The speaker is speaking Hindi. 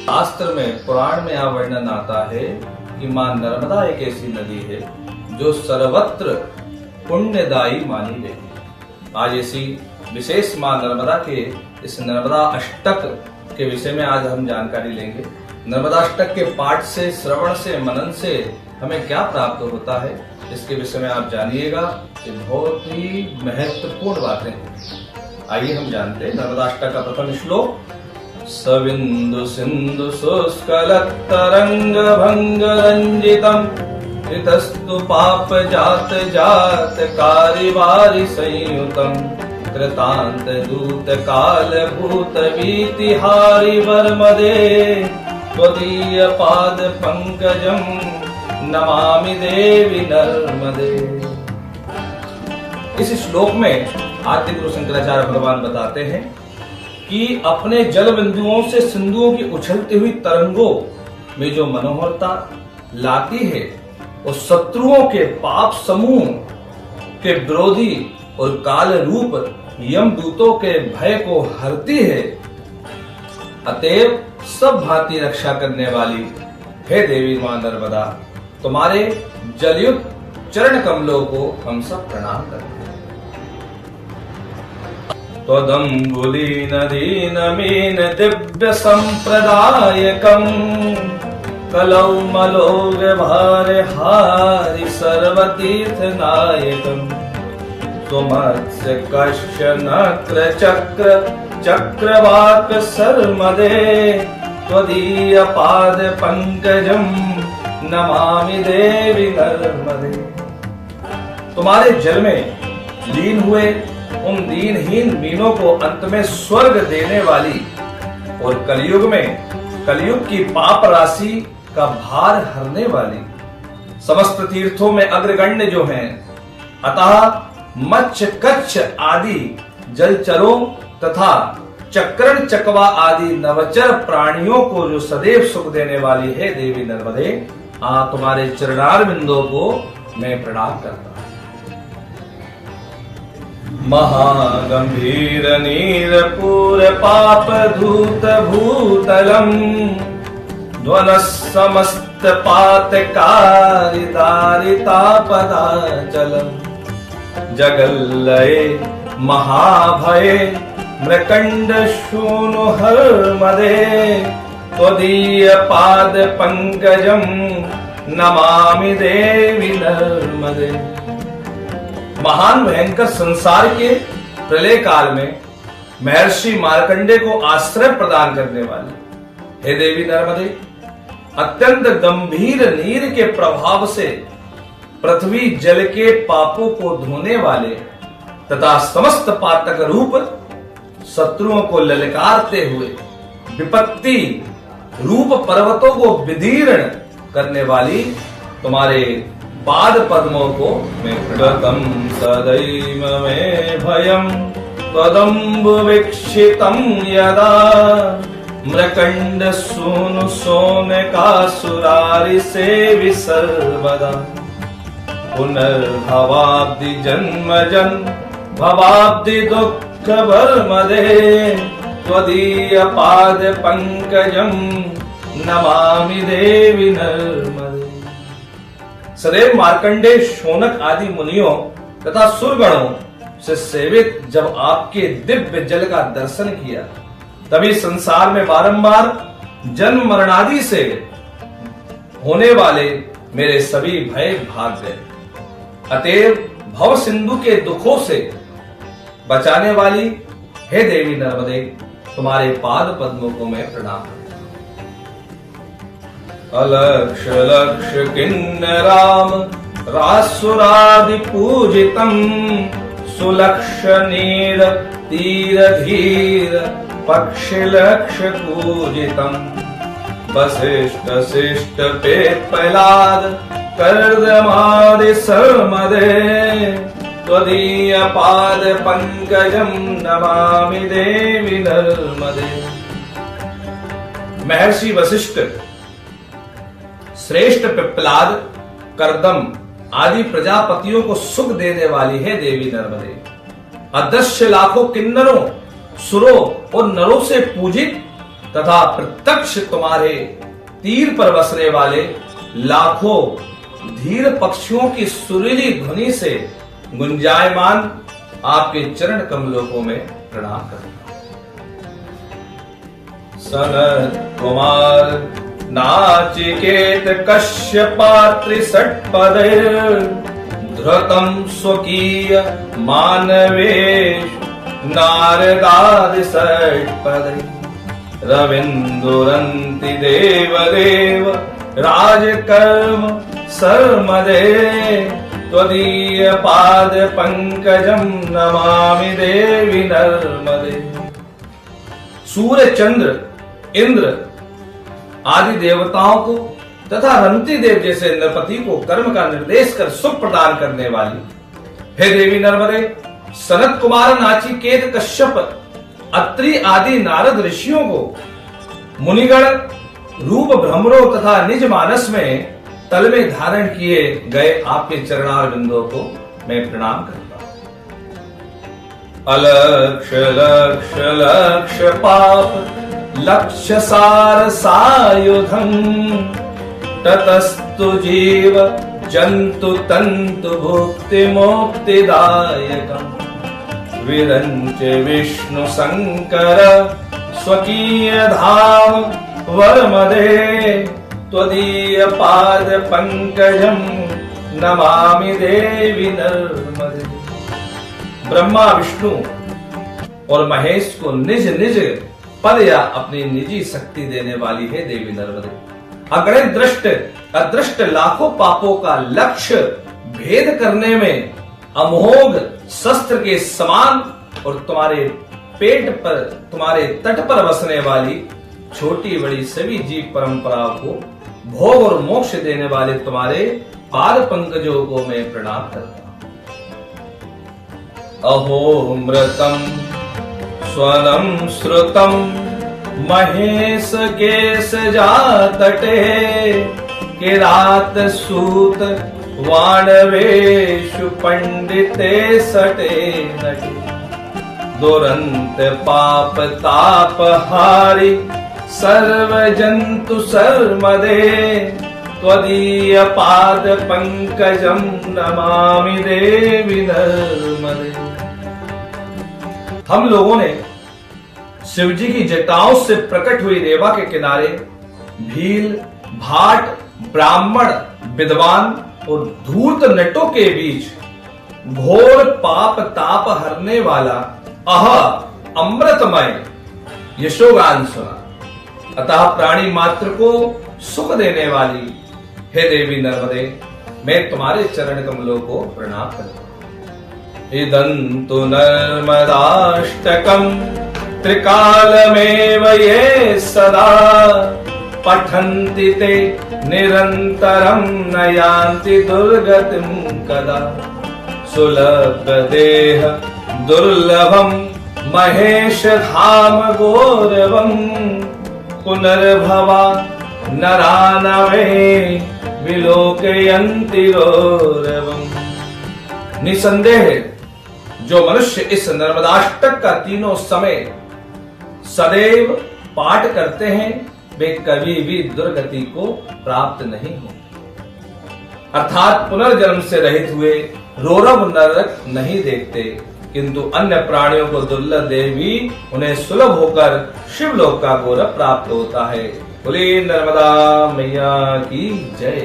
शास्त्र में, पुराण में यह वर्णन आता है कि मां नर्मदा एक ऐसी नदी है जो सर्वत्र पुण्यदायी मानी गई है। आज ऐसी विशेष मां नर्मदा के इस नर्मदा अष्टक के विषय में आज हम जानकारी लेंगे। नर्मदा अष्टक के पाठ से, श्रवण से, मनन से हमें क्या प्राप्त होता है, इसके विषय में आप जानिएगा। ये बहुत ही महत्वपूर्ण बातें हैं। आइए हम जानते हैं नर्मदा अष्टक का प्रथम श्लोक। सविंदु सिंधु शुष्कलत तरंग भंग रंजितम कृतस्तु पाप जात जात कारिवारि संयुतम कृतांत दूत काल भूत वीतिहारि वर्मदे त्वदीय पाद पंकजम नमामि देवी नर्मदे। इस श्लोक में आद्य गुरु शंकराचार्य भगवान बताते हैं कि अपने जल बिंदुओं से सिंधुओं की उछलती हुई तरंगों में जो मनोहरता लाती है, उस शत्रुओं के पाप समूह के विरोधी और काल रूप यमदूतों के भय को हरती है। अतएव सब भांति रक्षा करने वाली हे देवी मां नर्मदा, तुम्हारे जलयुक्त चरण कमलों को हम सब प्रणाम करते हैं। त्वदंगुलीन दीन मीन दिव्य संप्रदायकम कलौ मलोग भार हारि सर्वतीर्थ नायकम सुमत्स्य कश्य नक्र चक्र चक्रवाक सर्मदे त्वदीय पाद पंकजम नमामि देवी नर्मदे। तुम्हारे जल में लीन हुए उन दीनहीन मीनों को अंत में स्वर्ग देने वाली और कलयुग की पाप राशि का भार हरने वाली समस्त तीर्थों में अग्रगण्य जो हैं, अतः मत्स्य कच्छ आदि जलचरों तथा चक्रण चकवा आदि नवचर प्राणियों को जो सदैव सुख देने वाली है देवी नर्मदे, तुम्हारे चरणार बिंदों को मैं प्रणाम करता हूं। महागंभीर नीर पूर पाप धूत भूतलम ध्वन समस्त पातकारी दारितापदाचलम जगल्लये महाभये मृकंड शूनु हर्मदे त्वदीय पाद पंकजम नमामि देवी नर्मदे। महान भयंकर संसार के प्रलय काल में महर्षि मार्कंडे को आश्रय प्रदान करने वाली हे देवी नर्मदे, अत्यंत गंभीर नीर के प्रभाव से पृथ्वी जल के पापों को धोने वाले तथा समस्त पातक रूप शत्रुओं को ललकारते हुए विपत्ति रूप पर्वतों को विदीर्ण करने वाली तुम्हारे पाद पद्मों को मैं प्रगतम सदैव में भयम त्वदम्ब वीक्षितम यदा मृकंड सूनु सोनका सुरारि सेवि सर्वदा पुनर्भवाब्दि जन्म भवाब्दि दुःख वर्मदे त्वदीय पाद पंकजम नमामि देवी नर्मदे। सदैव मार्कंडे शौनक आदि मुनियों तथा सुरगणों से सेवित जब आपके दिव्य जल का दर्शन किया, तभी संसार में बारंबार जन्म मरणादि से होने वाले मेरे सभी भय भाग गए। अतएव भव सिंधु के दुखों से बचाने वाली हे देवी नर्मदे, तुम्हारे पाद पद्मों को मैं प्रणाम करता हूं। अलक्ष लक्ष किन्नराम रासुरादि पूजितम सुलक्ष नीर तीर धीर पक्षि लक्ष पूजितम वसिष्ठ शिष्ट पेपलाद कर्दमादि सर्मदे त्वदीय पाद पंकजम नमामि देवी नर्मदे। महर्षि वशिष्ठ, श्रेष्ठ पिप्पलाद, कर्दम आदि प्रजापतियों को सुख देने वाली है देवी नर्मदे। अदृश्य लाखों किन्नरों, सुरों और नरों से पूजित तथा प्रत्यक्ष तुम्हारे तीर पर बसने वाले लाखों धीर पक्षियों की सुरीली ध्वनि से गुंजायमान आपके चरण कमलों को मैं प्रणाम करता हूं। सनत कुमार नाचिकेत कश्यपात्रि षट्पदे धृतम स्वकीय मानवेश नारदादि षट्पदे रविन्दुरन्ति देवदेव राजकर्म सर्मदे त्वदीय पाद पंकजम नमामि देवी नर्मदे। सूर्य, चंद्र, इंद्र आदि देवताओं को तथा रंती देव जैसे नरपति को कर्म का निर्देश कर सुख प्रदान करने वाली हे देवी नर्मदे, सनत कुमार नाचिकेत कश्यप अत्रि आदि नारद ऋषियों को मुनिगण रूप भ्रमरों तथा निज मानस में तल में धारण किए गए आपके चरणार बिंदों को मैं प्रणाम करता हूं। अलक्ष लक्ष लक्ष पाप लक्ष्य सार सायुधम ततस्तु जीव जंतु तंतु भुक्ति मुक्तिदायकम् विरंच विष्णु शंकर स्वकीय धाम वर्मदे त्वदीय पाद पंकजम नमामि देवी नर्मदे। ब्रह्मा, विष्णु और महेश को निज निज पद या अपनी निजी शक्ति देने वाली है देवी नर्मदे। अगणित दृष्ट अदृष्ट लाखों पापों का लक्ष्य भेद करने में अमोघ शस्त्र के समान और तुम्हारे पेट पर, तुम्हारे तट पर बसने वाली छोटी बड़ी सभी जीव परंपराओं को भोग और मोक्ष देने वाले तुम्हारे पाद पंकजों को मैं प्रणाम करता हूं। अहो मृतम स्वनम श्रुतम महेश केश जातटे किरात सूत वाणवेशु पंडिते सटे नटे दुरंत पाप ताप हारि सर्व जंतु सर्मदे त्वदीय पाद पंकजम नमामि देवी नर्मदे। हम लोगों ने शिवजी की जटाओं से प्रकट हुई रेवा के किनारे भील, भाट, ब्राह्मण, विद्वान और धूर्त नटों के बीच घोर पाप ताप हरने वाला अह अमृतमय यशोगान सुना। अतः प्राणी मात्र को सुख देने वाली हे देवी नर्मदे, मैं तुम्हारे चरण कमलों को प्रणाम करता हूं। इदंतु नर्मदाष्टकम त्रिकालमेव ये सदा पठन्ति ते निरन्तरं न यान्ति दुर्गतिं कदा सुलभ देह दुर्लभम महेश धाम गौरवम पुनर्भवा नरानवे विलोकयन्ति गौरवम। निसंदेह जो मनुष्य इस नर्मदाष्टक का तीनों समय सदैव पाठ करते हैं वे कभी भी दुर्गति को प्राप्त नहीं होते, अर्थात पुनर्जन्म से रहित हुए रौरव नरक नहीं देखते, किंतु अन्य प्राणियों को दुर्लभ देवी उन्हें सुलभ होकर शिवलोक का गौरव प्राप्त होता है। बोले नर्मदा मैया की जय।